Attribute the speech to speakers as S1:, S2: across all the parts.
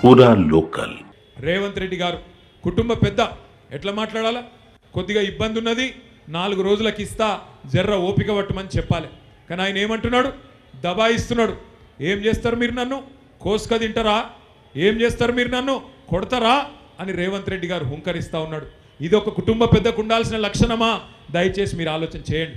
S1: పూరా లోకల్.
S2: రేవంత్ రెడ్డి గారు కుటుంబ పెద్ద ఎట్లా మాట్లాడాలా? కొద్దిగా ఇబ్బంది ఉన్నది, 4 రోజులకి ఇస్తా, జర్ర ఓపిక పట్టమని చెప్పాలి. కానీ ఆయన ఏమంటున్నాడు? దబాయిస్తున్నాడు. ఏం చేస్తారు మీరు నన్ను? కోసుక తింటారా? ఏం చేస్తారు మీరు నన్ను? కొడతారా అని రేవంత్ రెడ్డి గారు హుంకరిస్తూ ఉన్నాడు. ఇది ఒక కుటుంబ పెద్దకు ఉండాల్సిన లక్షణమా? దయచేసి మీరు ఆలోచన చేయండి.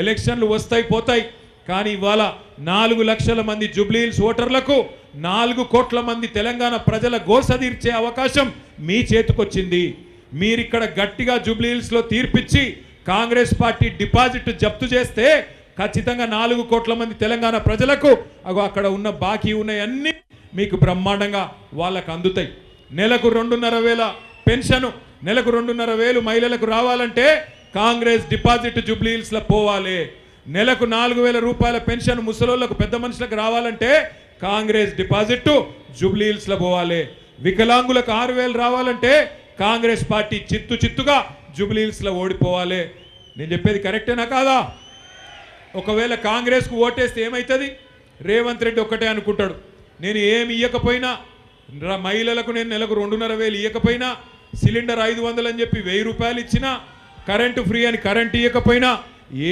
S2: ఎలక్షన్లు వస్తాయి పోతాయి, కానీ ఇవాళ 4 లక్షల మంది జూబ్లీహిల్స్ ఓటర్లకు 4 కోట్ల మంది తెలంగాణ ప్రజల గోస తీర్చే అవకాశం మీ చేతికొచ్చింది. మీరిక్కడ గట్టిగా జూబ్లీహిల్స్లో తీర్పిచ్చి కాంగ్రెస్ పార్టీ డిపాజిట్ జప్తు చేస్తే ఖచ్చితంగా 4 కోట్ల మంది తెలంగాణ ప్రజలకు అక్కడ ఉన్న బాకీ ఉన్నాయన్నీ మీకు బ్రహ్మాండంగా వాళ్ళకు అందుతాయి. నెలకు 2,500 పెన్షను, నెలకు 2,500 మహిళలకు రావాలంటే కాంగ్రెస్ డిపాజిట్ జూబ్లీహిల్స్లో పోవాలి. నెలకు 4,000 రూపాయల పెన్షన్ ముసలోళ్ళకు పెద్ద మనుషులకు రావాలంటే కాంగ్రెస్ డిపాజిట్ జూబ్లీహిల్స్లో పోవాలి. వికలాంగులకు 6,000 రావాలంటే కాంగ్రెస్ పార్టీ చిత్తుగా జూబ్లీహిల్స్లో ఓడిపోవాలి. నేను చెప్పేది కరెక్టేనా కాదా? ఒకవేళ కాంగ్రెస్కు ఓటేస్తే ఏమవుతుంది? రేవంత్ రెడ్డి ఒక్కటే అనుకుంటాడు, నేను ఏమి ఇవ్వకపోయినా, మహిళలకు నేను నెలకు 2,500 ఇవ్వకపోయినా, సిలిండర్ 500 అని చెప్పి 1,000 రూపాయలు ఇచ్చినా, కరెంటు ఫ్రీ అని కరెంటు ఇవ్వకపోయినా,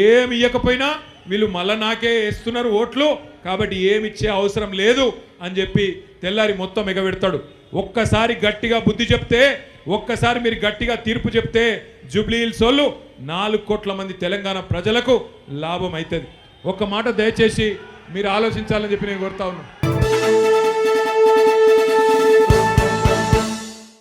S2: ఏమి ఇవ్వకపోయినా వీళ్ళు మళ్ళా నాకే వేస్తున్నారు ఓట్లు, కాబట్టి ఏమి ఇచ్చే అవసరం లేదు అని చెప్పి తెల్లారి మొత్తం ఎగబెడతాడు. ఒక్కసారి గట్టిగా బుద్ధి చెప్తే, ఒక్కసారి మీరు గట్టిగా తీర్పు చెప్తే జూబ్లీహిల్స్ వాళ్ళు 4 కోట్ల మంది తెలంగాణ ప్రజలకు లాభం అవుతుంది. ఒక్క మాట దయచేసి మీరు ఆలోచించాలని చెప్పి నేను కోరుతా ఉన్నాను.